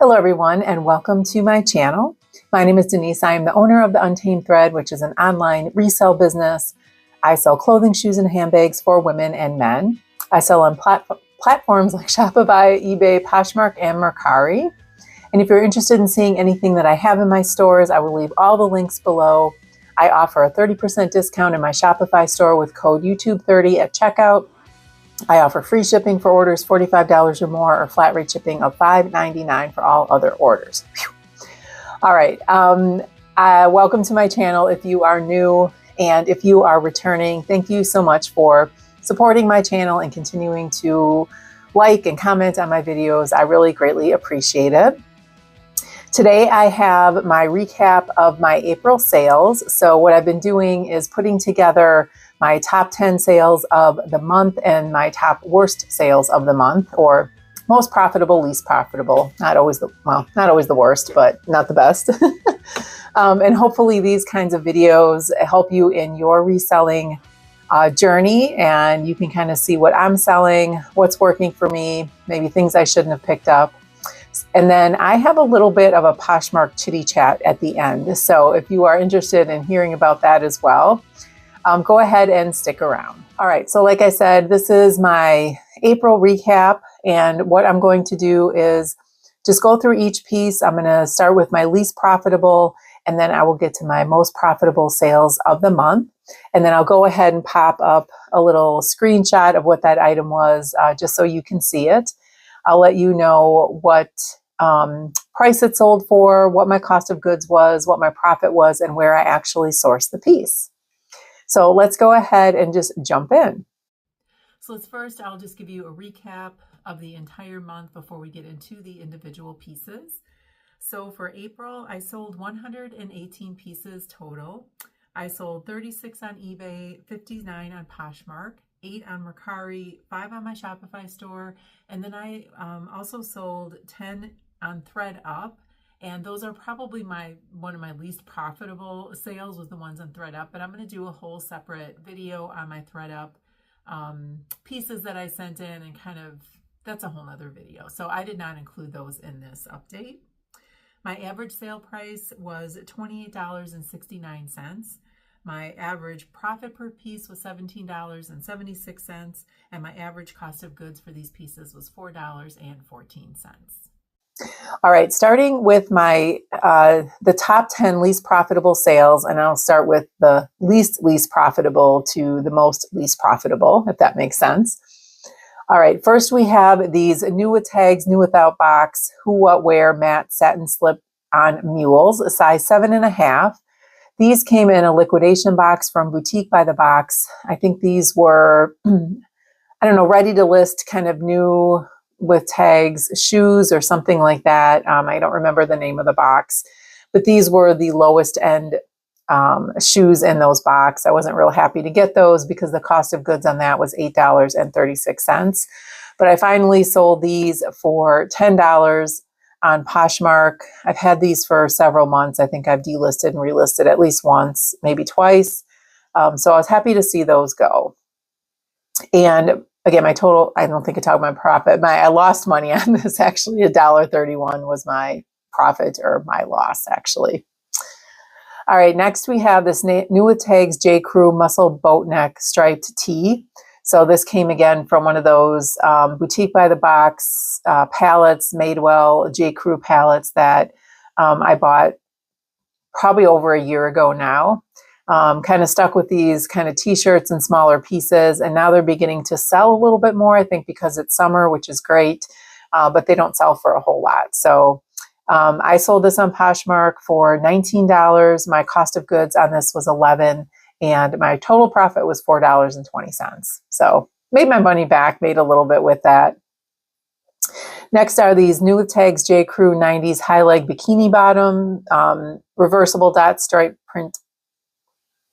Hello everyone, and welcome to my channel. My name is Denise. I am the owner of The Untamed Thread, which is an online resale business. I sell clothing, shoes, and handbags for women and men. I sell on platforms like Shopify, eBay, Poshmark, and Mercari. And if you're interested in seeing anything that I have in my stores, I will leave all the links below. I offer a 30% discount in my Shopify store with code YouTube30 at checkout. I offer free shipping for orders $45 or more, or flat rate shipping of $5.99 for all other orders. Whew. All right. Welcome to my channel if you are new, and if you are returning, thank you so much for supporting my channel and continuing to like and comment on my videos. I really greatly appreciate it. Today I have my recap of my April sales. So what I've been doing is putting together my top 10 sales of the month and my top worst sales of the month, or most profitable, least profitable. Not always the worst, but not the best. And hopefully these kinds of videos help you in your reselling journey, and you can kind of see what I'm selling, what's working for me, maybe things I shouldn't have picked up. And then I have a little bit of a Poshmark chitty chat at the end. So if you are interested in hearing about that as well, go ahead and stick around. All right, so like I said, this is my April recap, and what I'm going to do is just go through each piece. I'm going to start with my least profitable, and then I will get to my most profitable sales of the month. And then I'll go ahead and pop up a little screenshot of what that item was, just so you can see it. I'll let you know what price it sold for, what my cost of goods was, what my profit was, and where I actually sourced the piece. So let's go ahead and just jump in. So first, I'll just give you a recap of the entire month before we get into the individual pieces. So for April, I sold 118 pieces total. I sold 36 on eBay, 59 on Poshmark, 8 on Mercari, 5 on my Shopify store, and then I also sold 10 on ThreadUp. And those are probably one of my least profitable sales, was the ones on ThreadUp. But I'm going to do a whole separate video on my ThreadUp pieces that I sent in, and that's a whole nother video. So I did not include those in this update. My average sale price was $28.69. My average profit per piece was $17.76. And my average cost of goods for these pieces was $4.14. All right, starting with my the top 10 least profitable sales, and I'll start with the least profitable to the most least profitable, if that makes sense. All right, first we have these new with tags, new without box, who, what, where, matte satin slip-on mules, a size 7.5. These came in a liquidation box from Boutique by the Box. I think these were, I don't know, ready to list, kind of new with tags shoes or something like that. I don't remember the name of the box, but these were the lowest end shoes in those box. I wasn't real happy to get those because the cost of goods on that was $8.36. But I finally sold these for $10 on Poshmark. I've had these for several months. I think I've delisted and relisted at least once, maybe twice. So I was happy to see those go. And again, my total, I don't think I talked about my profit. I lost money on this, actually. $1.31 was my profit, or my loss, actually. All right, next we have this new with tags J. Crew muscle boat neck striped tee. So this came again from one of those Boutique by the Box palettes, Madewell J. Crew palettes that I bought probably over a year ago now. Kind of stuck with these kind of t-shirts and smaller pieces, and now they're beginning to sell a little bit more, I think because it's summer, which is great, but they don't sell for a whole lot. So I sold this on Poshmark for $19. My cost of goods on this was $11, and my total profit was $4.20. So made my money back, made a little bit with that. Next are these new with tags J. Crew 90s high leg bikini bottom, reversible dot stripe print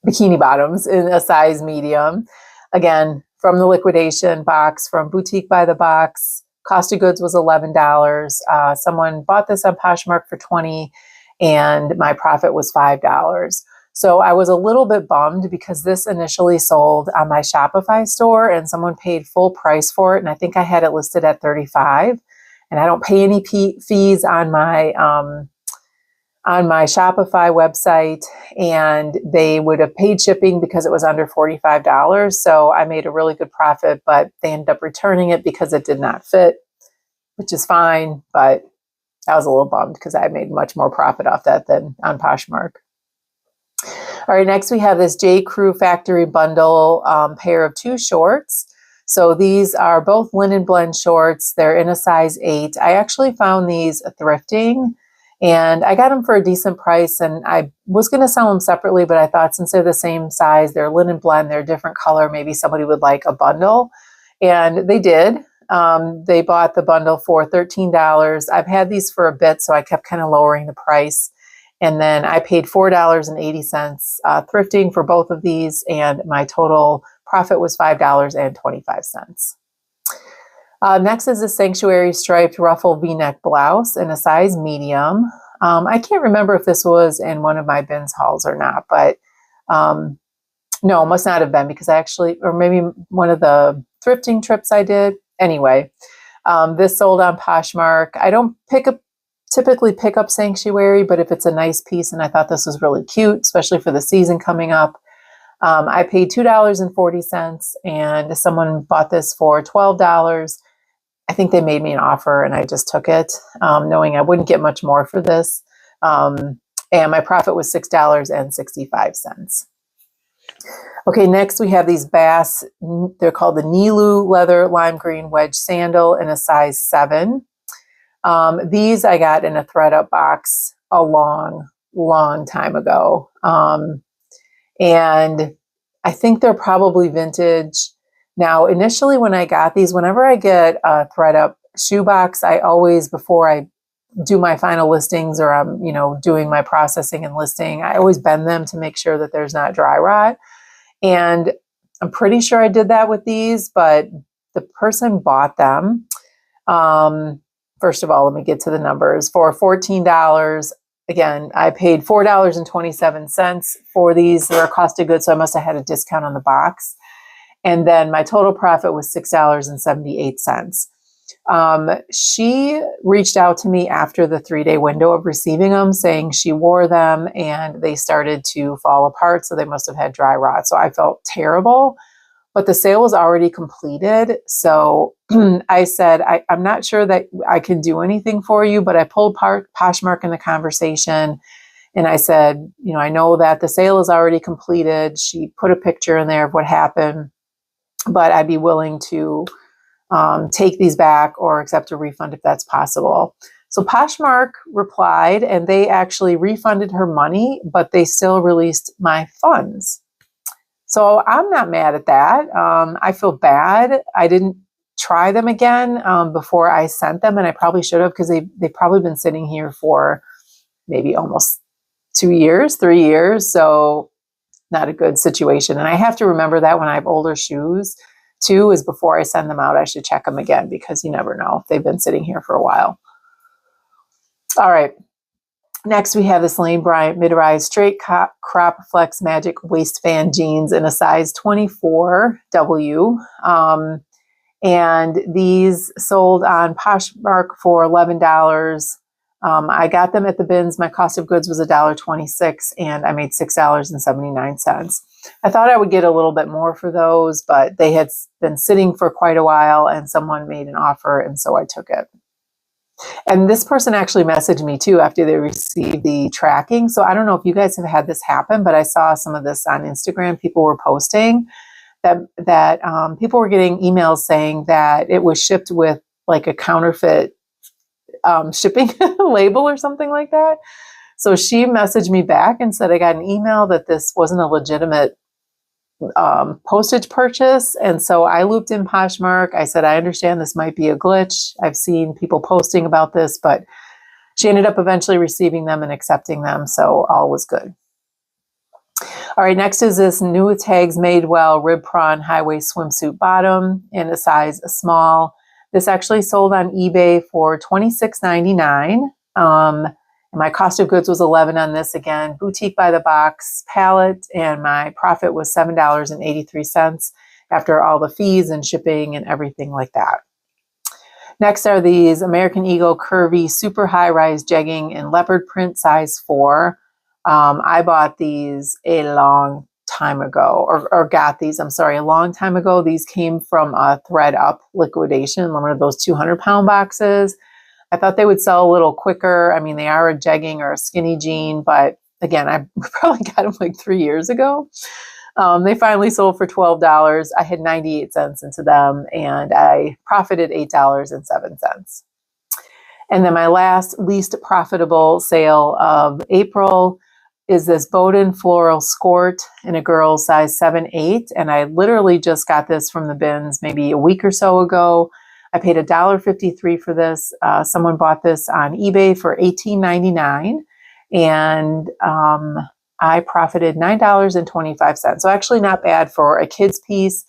bikini bottoms in a size medium. Again, from the liquidation box from Boutique by the Box. Cost of goods was $11. Someone bought this on Poshmark for $20, and my profit was $5. So I was a little bit bummed because this initially sold on my Shopify store and someone paid full price for it. And I think I had it listed at $35. and I don't pay any fees on my Shopify website, and they would have paid shipping because it was under $45. So I made a really good profit, but they ended up returning it because it did not fit, which is fine. But I was a little bummed because I made much more profit off that than on Poshmark. All right, next we have this J. Crew Factory Bundle pair of 2 shorts. So these are both linen blend shorts. They're in a size 8. I actually found these thrifting, and I got them for a decent price, and I was going to sell them separately, but I thought since they're the same size, they're linen blend, they're a different color, maybe somebody would like a bundle. And they did. They bought the bundle for $13. I've had these for a bit, so I kept kind of lowering the price. And then I paid $4.80 thrifting for both of these, and my total profit was $5.25. Next is a Sanctuary striped ruffle V-neck blouse in a size medium. I can't remember if this was in one of my bins hauls or not, but no, must not have been, because I actually, or maybe one of the thrifting trips I did. Anyway, this sold on Poshmark. I don't typically pick up Sanctuary, but if it's a nice piece and I thought this was really cute, especially for the season coming up, I paid $2.40, and someone bought this for $12. I think they made me an offer, and I just took it, knowing I wouldn't get much more for this. And my profit was $6.65. Okay, next we have these Bass. They're called the Nilu leather lime green wedge sandal in a size 7. These I got in a ThredUp box a long time ago. And I think they're probably vintage. Now, initially when I got these, whenever I get a ThredUp shoebox, I always, before I do my final listings, or I'm, doing my processing and listing, I always bend them to make sure that there's not dry rot. And I'm pretty sure I did that with these, but the person bought them. First of all, let me get to the numbers. For $14, again, I paid $4.27 for these. They're a cost of goods, so I must have had a discount on the box. And then my total profit was $6.78. She reached out to me after the 3-day window of receiving them, saying she wore them and they started to fall apart, so they must have had dry rot. So I felt terrible, but the sale was already completed. So I said, I'm not sure that I can do anything for you, but I pulled Poshmark in the conversation. And I said, I know that the sale is already completed. She put a picture in there of what happened, but I'd be willing to take these back or accept a refund if that's possible. So Poshmark replied, and they actually refunded her money, but they still released my funds. So I'm not mad at that. I feel bad. I didn't try them again before I sent them, and I probably should have, because they've probably been sitting here for maybe almost 2 years, 3 years. So not a good situation. And I have to remember that when I have older shoes too, is before I send them out, I should check them again, because you never know if they've been sitting here for a while. All right. Next, we have this Lane Bryant mid-rise straight crop flex magic waistband jeans in a size 24W. And these sold on Poshmark for $11. I got them at the bins. My cost of goods was $1.26, and I made $6.79. I thought I would get a little bit more for those, but they had been sitting for quite a while, and someone made an offer, and so I took it. And this person actually messaged me too after they received the tracking. So I don't know if you guys have had this happen, but I saw some of this on Instagram. People were posting that people were getting emails saying that it was shipped with like a counterfeit shipping label or something like that. So she messaged me back and said, I got an email that this wasn't a legitimate postage purchase. And so I looped in Poshmark. I said, I understand this might be a glitch. I've seen people posting about this, but she ended up eventually receiving them and accepting them. So all was good. All right, next is this New Tags Madewell Rib Prawn Highway Swimsuit Bottom in a size small. This actually sold on eBay for $26.99. And my cost of goods was $11 on this, again, boutique by the box palette, and my profit was $7.83 after all the fees and shipping and everything like that. Next are these American Eagle curvy super high-rise jegging in leopard print size 4. I bought these a long time ago, or got these, I'm sorry, a long time ago. These came from a Thread Up liquidation, one of those 200-pound boxes. I thought they would sell a little quicker. I mean, they are a jegging or a skinny jean, but again, I probably got them like 3 years ago. They finally sold for $12. I had 98 cents into them, and I profited $8.07. And then my last least profitable sale of April is this Bowden floral skirt in a girl's size 7-8. And I literally just got this from the bins maybe a week or so ago. I paid $1.53 for this. Someone bought this on eBay for $18.99. And I profited $9.25. So actually not bad for a kid's piece.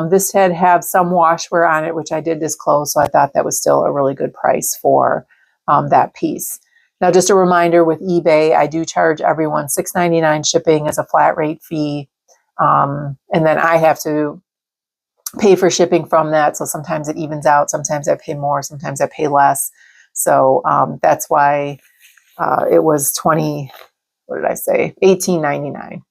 This did have some washwear on it, which I did disclose. So I thought that was still a really good price for that piece. Now, just a reminder with eBay, I do charge everyone $6.99 shipping as a flat rate fee. And then I have to pay for shipping from that. So sometimes it evens out. Sometimes I pay more. Sometimes I pay less. So that's why it was $18.99.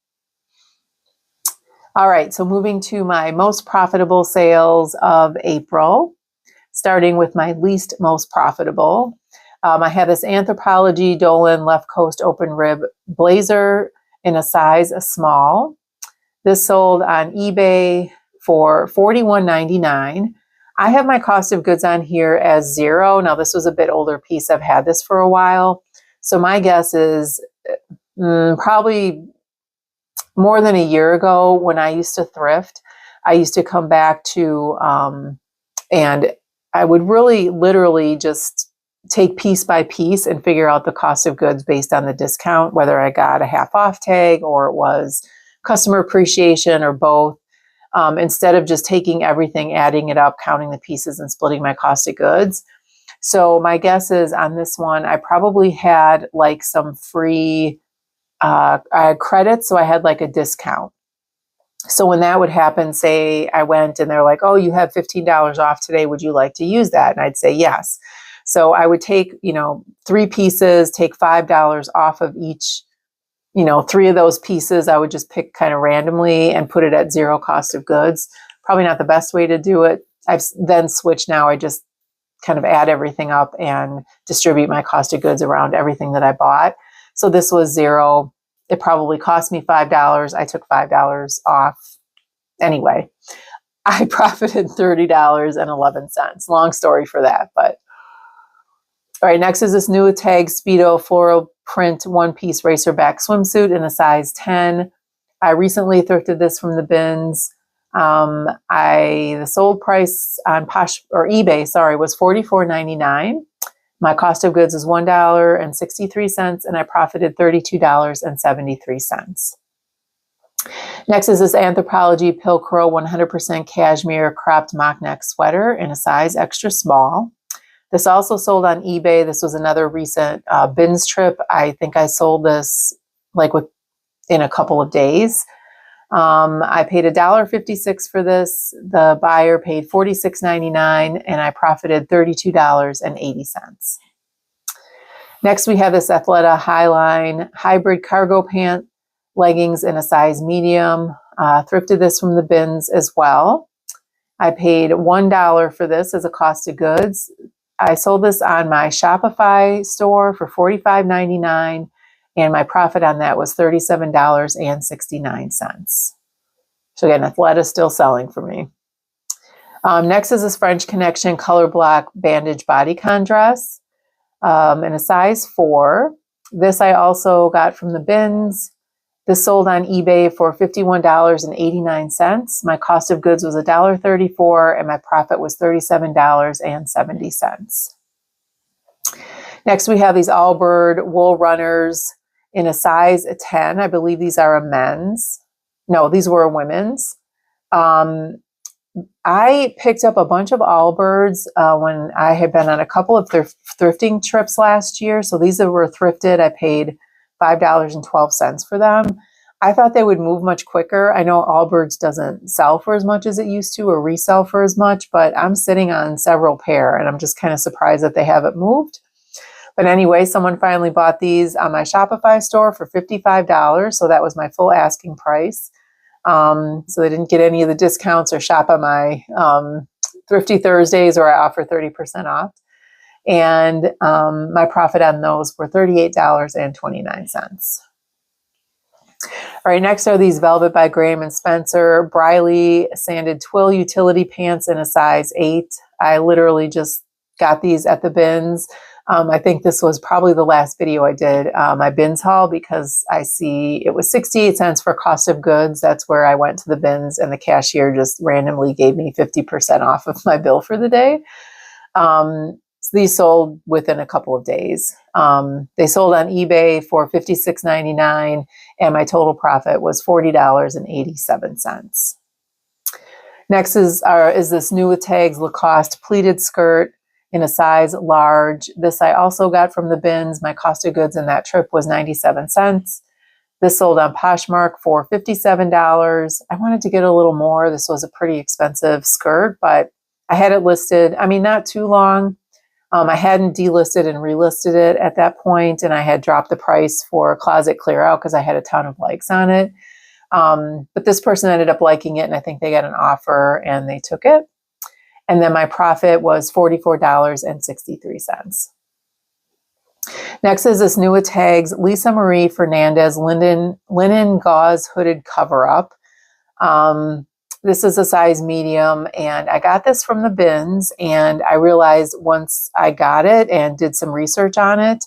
All right, so moving to my most profitable sales of April, starting with my least most profitable. I have this Anthropologie Dolan Left Coast Open Rib blazer in a size small. This sold on eBay for $41.99. I have my cost of goods on here as 0. Now, this was a bit older piece. I've had this for a while. So my guess is probably more than a year ago when I used to thrift, I used to come back to, and I would really literally just take piece by piece and figure out the cost of goods based on the discount, whether I got a half off tag or it was customer appreciation or both, instead of just taking everything, adding it up, counting the pieces and splitting my cost of goods. So my guess is on this one, I probably had like some free I had credits, so I had like a discount. So when that would happen, say I went and they're like, oh, you have $15 off today. Would you like to use that? And I'd say yes. So I would take, 3 pieces, take $5 off of each, 3 of those pieces. I would just pick kind of randomly and put it at 0 cost of goods. Probably not the best way to do it. I've then switched now. I just kind of add everything up and distribute my cost of goods around everything that I bought. So this was 0. It probably cost me $5. I took $5 off. Anyway, I profited $30.11. Long story for that, but all right, next is this new tag Speedo floral print one-piece racerback swimsuit in a size 10. I recently thrifted this from the bins. The sold price on eBay, was $44.99. My cost of goods is $1.63, and I profited $32.73. Next is this Anthropologie Pilcrow 100% cashmere cropped mock neck sweater in a size extra small. This also sold on eBay. This was another recent bins trip. I think I sold this in a couple of days. I paid $1.56 for this. The buyer paid $46.99, and I profited $32.80. Next, we have this Athleta Highline hybrid cargo pant leggings in a size medium. Thrifted this from the bins as well. I paid $1 for this as a cost of goods. I sold this on my Shopify store for $45.99. And my profit on that was $37.69. So again, Athleta is still selling for me. Next is this French Connection color block bandage bodycon dress in a size 4. This I also got from the bins. This sold on eBay for $51.89. My cost of goods was $1.34, and my profit was $37.70. Next, we have these Allbird wool runners in a size 10. I believe these are a men's. No, these were a women's. I picked up a bunch of Allbirds when I had been on a couple of thrifting trips last year. So these were thrifted. I paid $5.12 for them. I thought they would move much quicker. I know Allbirds doesn't sell for as much as it used to or resell for as much, but I'm sitting on several pair and I'm just kind of surprised that they haven't moved. But anyway, someone finally bought these on my Shopify store for $55. So that was my full asking price. So they didn't get any of the discounts or shop on my Thrifty Thursdays where I offer 30% off. And my profit on those were $38.29. All right, next are these Velvet by Graham and Spencer Briley sanded twill utility pants in a size 8. I literally just got these at the bins. I think this was probably the last video I did, my bins haul, because I see it was 68 cents for cost of goods. That's where I went to the bins and the cashier just randomly gave me 50% off of my bill for the day. So these sold within a couple of days. They sold on eBay for $56.99 and my total profit was $40.87. Next is this new with tags Lacoste pleated skirt in a size large. This I also got from the bins. My cost of goods in that trip was 97 cents. This sold on Poshmark for $57. I wanted to get a little more. This was a pretty expensive skirt, but I had it listed, I mean, not too long. I hadn't delisted and relisted it at that point, and I had dropped the price for closet clear out because I had a ton of likes on it. But this person ended up liking it, and I think they got an offer and they took it. And then my profit was $44.63. Next is this new with tags Lisa Marie Fernandez linen gauze hooded cover up. This is a size medium, and I got this from the bins, and I realized once I got it and did some research on it,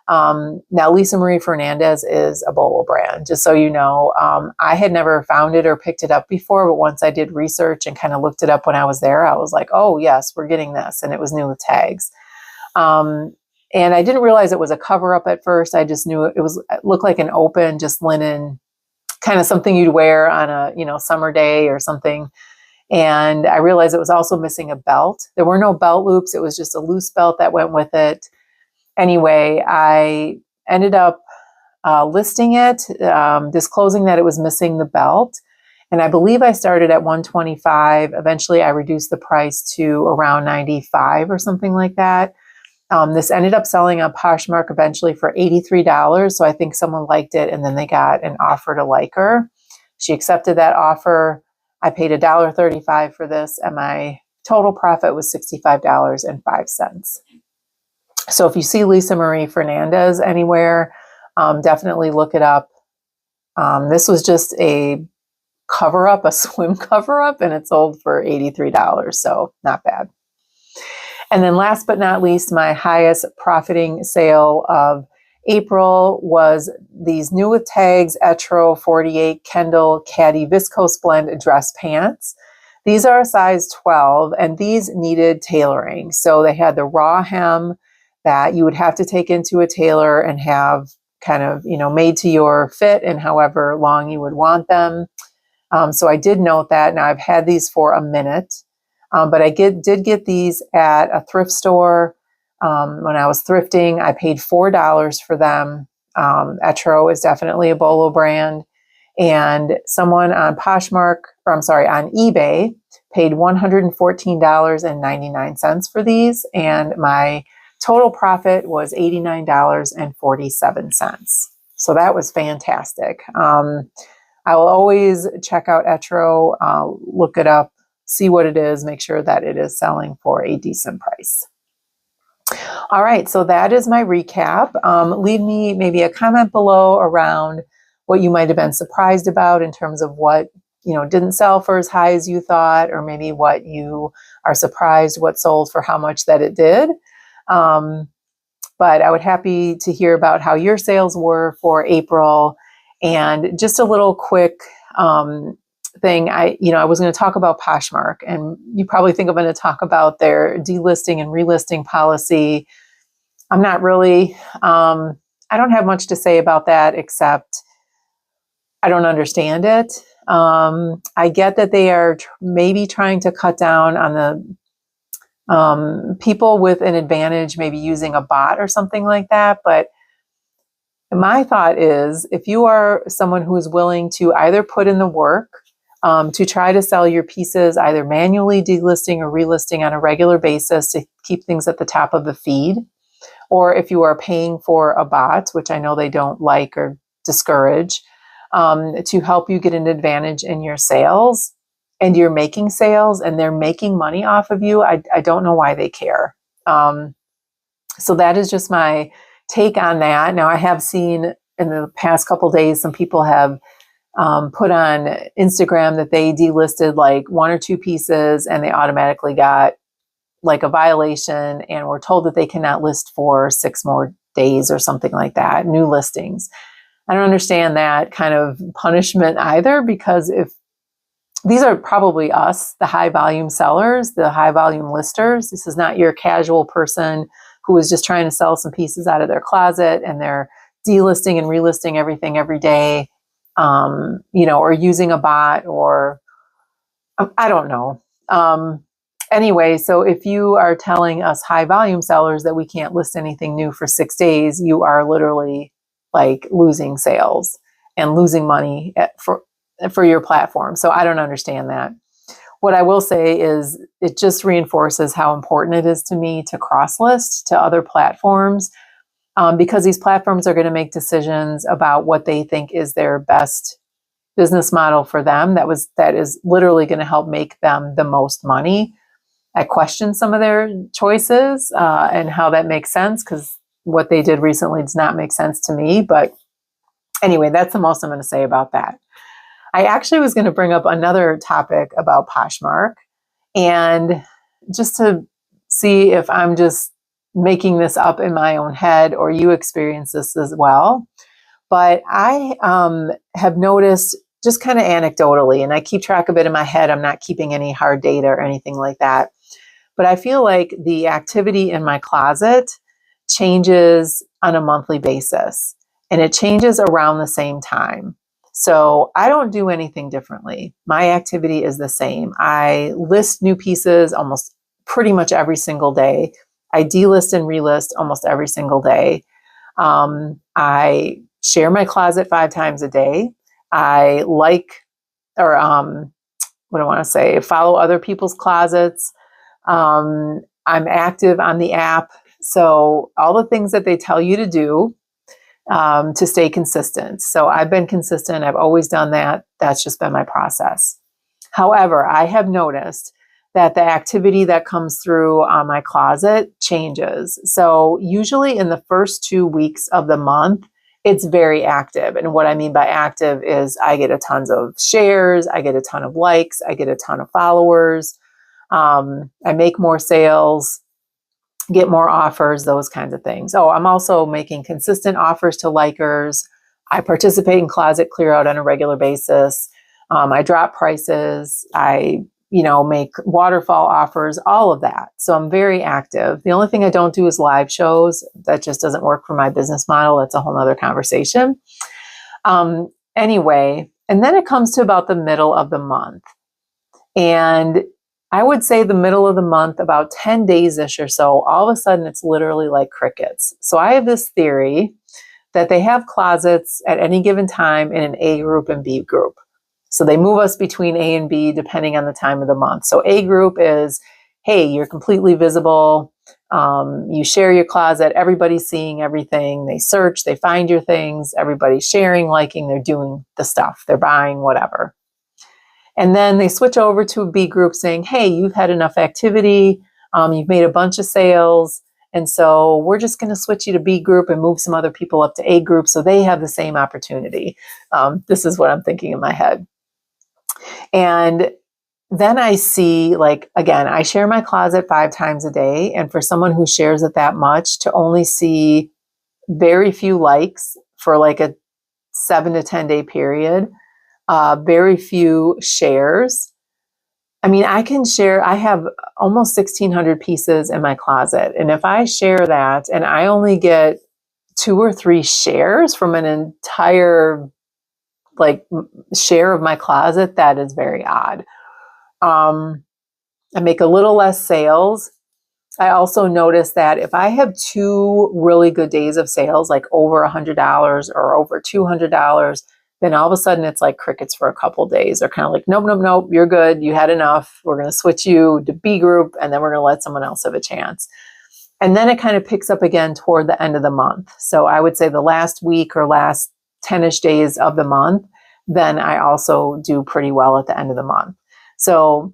now Lisa Marie Fernandez is a Bolo brand, just so you know. I had never found it or picked it up before, but once I did research and kind of looked it up when I was there, I was like, oh yes, we're getting this, and it was new with tags. And I didn't realize it was a cover up at first. I just knew it looked like an open, just linen, kind of something you'd wear on a, summer day or something. And I realized it was also missing a belt. There were no belt loops. It was just a loose belt that went with it. Anyway, I ended up listing it, disclosing that it was missing the belt. And I believe I started at $125. Eventually, I reduced the price to around $95 or something like that. This ended up selling on Poshmark eventually for $83. So I think someone liked it and then they got an offer to like her. She accepted that offer. I paid $1.35 for this and my total profit was $65.05. So if you see Lisa Marie Fernandez anywhere, definitely look it up. This was just a cover up, a swim cover up, and it sold for $83. So not bad. And then last but not least, my highest profiting sale of April was these new with tags Etro 48 Kendall Caddy Viscose Blend dress pants. These are a size 12 and these needed tailoring. So they had the raw hem that you would have to take into a tailor and have kind of, made to your fit and however long you would want them. So I did note that. Now I've had these for a minute. But I did get these at a thrift store. When I was thrifting, I paid $4 for them. Etro is definitely a Bolo brand. And someone on on eBay paid $114.99 for these. And my total profit was $89.47. So that was fantastic. I will always check out Etro, look it up, see what it is, make sure that it is selling for a decent price. All right, so that is my recap. Leave me maybe a comment below around what you might have been surprised about in terms of what, didn't sell for as high as you thought, or maybe what you are surprised what sold for how much that it did. But I would happy to hear about how your sales were for April. And just a little quick thing, I was going to talk about Poshmark, and you probably think I'm going to talk about their delisting and relisting policy. I'm not really, I don't have much to say about that except I don't understand it. I get that they are maybe trying to cut down on the people with an advantage, maybe using a bot or something like that, but my thought is if you are someone who is willing to either put in the work to try to sell your pieces, either manually delisting or relisting on a regular basis to keep things at the top of the feed, or if you are paying for a bot, which I know they don't like or discourage, to help you get an advantage in your sales, and you're making sales and they're making money off of you, I don't know why they care. So that is just my take on that. Now, I have seen in the past couple of days, some people have put on Instagram that they delisted like 1 or 2 pieces and they automatically got like a violation and were told that they cannot list for 6 more days or something like that, new listings. I don't understand that kind of punishment either, because if these are probably us, the high volume sellers, the high volume listers, this is not your casual person who is just trying to sell some pieces out of their closet and they're delisting and relisting everything every day, or using a bot, or I don't know. Anyway, so if you are telling us high volume sellers that we can't list anything new for 6 days, you are literally like losing sales and losing money for your platform. So I don't understand that. What I will say is it just reinforces how important it is to me to cross list to other platforms, because these platforms are going to make decisions about what they think is their best business model for them. That is literally going to help make them the most money. I question some of their choices and how that makes sense, because what they did recently does not make sense to me. But anyway, that's the most I'm going to say about that. I actually was going to bring up another topic about Poshmark, and just to see if I'm just making this up in my own head or you experience this as well. But I have noticed, just kind of anecdotally, and I keep track of it in my head, I'm not keeping any hard data or anything like that, but I feel like the activity in my closet changes on a monthly basis, and it changes around the same time. So I don't do anything differently. My activity is the same. I list new pieces almost pretty much every single day. I delist and relist almost every single day. I share my closet 5 times a day. I follow other people's closets. I'm active on the app. So all the things that they tell you to do to stay consistent. So I've been consistent. I've always done that. That's just been my process. However, I have noticed that the activity that comes through on my closet changes. So usually in the first 2 weeks of the month, it's very active. And what I mean by active is I get a ton of shares, I get a ton of likes, I get a ton of followers, I make more sales, get more offers, those kinds of things. Oh, I'm also making consistent offers to likers. I participate in closet clear out on a regular basis. I drop prices. I make waterfall offers, all of that. So I'm very active. The only thing I don't do is live shows. That just doesn't work for my business model. That's a whole nother conversation. Anyway, and then it comes to about the middle of the month. And I would say the middle of the month, about 10 days-ish or so, all of a sudden it's literally like crickets. So I have this theory that they have closets at any given time in an A group and B group. So they move us between A and B depending on the time of the month. So A group is, hey, you're completely visible. You share your closet. Everybody's seeing everything. They search, they find your things. Everybody's sharing, liking, they're doing the stuff. They're buying, whatever. And then they switch over to a B group saying, hey, you've had enough activity. You've made a bunch of sales. And so we're just going to switch you to B group and move some other people up to A group so they have the same opportunity. This is what I'm thinking in my head. And then I see, like, again, I share my closet 5 times a day. And for someone who shares it that much, to only see very few likes for like a 7 to 10 day period, very few shares. I mean, I have almost 1,600 pieces in my closet. And if I share that and I only get 2 or 3 shares from an entire share of my closet, that is very odd. I make a little less sales. I also noticed that if I have 2 really good days of sales, like over $100 or over $200, then all of a sudden it's like crickets for a couple days. They're kind of like, nope, nope, nope, you're good. You had enough. We're going to switch you to B group, and then we're going to let someone else have a chance. And then it kind of picks up again toward the end of the month. So I would say the last week or last 10-ish days of the month, then I also do pretty well at the end of the month. So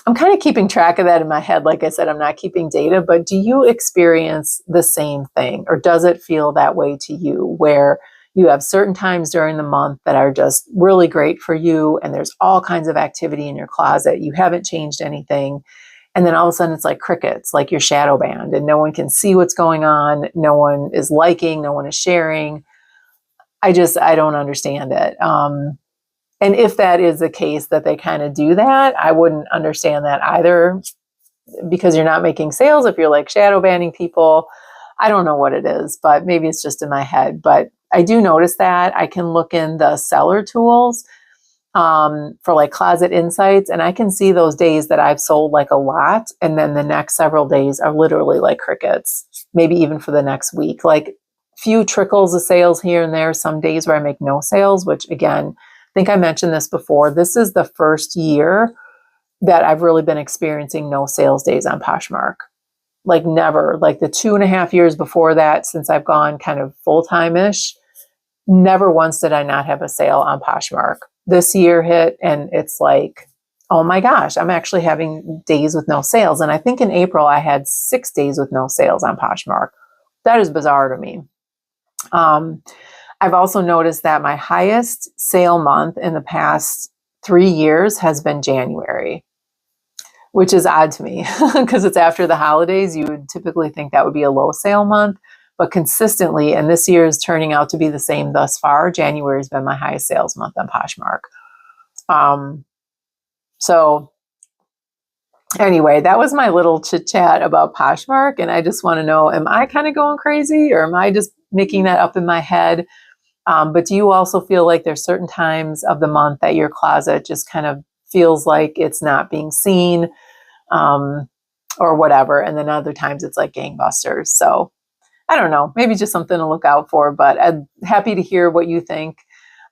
I'm kind of keeping track of that in my head. Like I said, I'm not keeping data, but do you experience the same thing? Or does it feel that way to you, where you have certain times during the month that are just really great for you, and there's all kinds of activity in your closet, you haven't changed anything, and then all of a sudden it's like crickets, like you're shadow banned, and no one can see what's going on, no one is liking, no one is sharing. I don't understand it. And if that is the case, that they kind of do that, I wouldn't understand that either, because you're not making sales if you're like shadow banning people. I don't know what it is, but maybe it's just in my head. But I do notice that I can look in the seller tools for like Closet Insights, and I can see those days that I've sold like a lot, and then the next several days are literally like crickets, maybe even for the next week. Like few trickles of sales here and there, some days where I make no sales, which again, I think I mentioned this before. This is the first year that I've really been experiencing no sales days on Poshmark. Like never, like the 2.5 years before that, since I've gone kind of full-time-ish, never once did I not have a sale on Poshmark. This year hit, and it's like, oh my gosh, I'm actually having days with no sales. And I think in April, I had 6 days with no sales on Poshmark. That is bizarre to me. I've also noticed that my highest sale month in the past 3 years has been January, which is odd to me because it's after the holidays. You would typically think that would be a low sale month, but consistently, and this year is turning out to be the same thus far, January has been my highest sales month on Poshmark. So anyway, that was my little chit chat about Poshmark. And I just want to know, am I kind of going crazy, or am I just making that up in my head? But do you also feel like there's certain times of the month that your closet just kind of feels like it's not being seen, or whatever, and then other times it's like gangbusters? So I don't know, maybe just something to look out for, but I'm happy to hear what you think.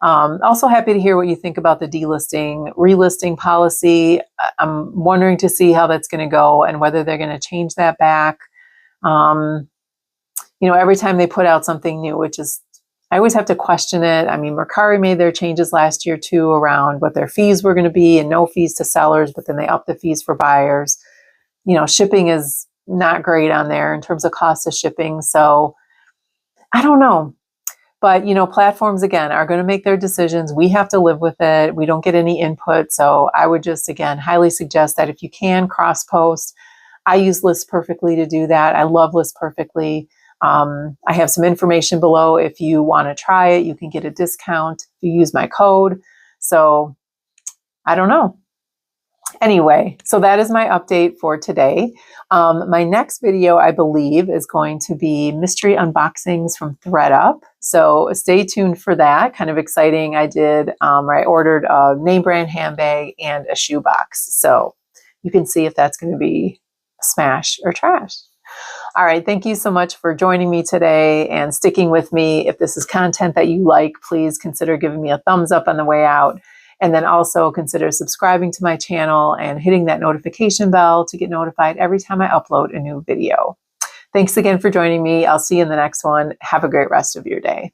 Also happy to hear what you think about the delisting, relisting policy. I'm wondering to see how that's going to go and whether they're going to change that back. Every time they put out something new, which is, I always have to question it. I mean, Mercari made their changes last year too around what their fees were going to be, and no fees to sellers, but then they upped the fees for buyers. Shipping is not great on there in terms of cost of shipping. So I don't know. But, platforms, again, are going to make their decisions. We have to live with it. We don't get any input. So I would just, again, highly suggest that if you can cross-post. I use List Perfectly to do that. I love List Perfectly. I have some information below. If you want to try it, you can get a discount if you use my code. So I don't know. Anyway, so that is my update for today. My next video, I believe, is going to be mystery unboxings from ThredUp. So stay tuned for that. Kind of exciting. I ordered a name brand handbag and a shoebox. So you can see if that's going to be smash or trash. All right. Thank you so much for joining me today and sticking with me. If this is content that you like, please consider giving me a thumbs up on the way out. And then also consider subscribing to my channel and hitting that notification bell to get notified every time I upload a new video. Thanks again for joining me. I'll see you in the next one. Have a great rest of your day.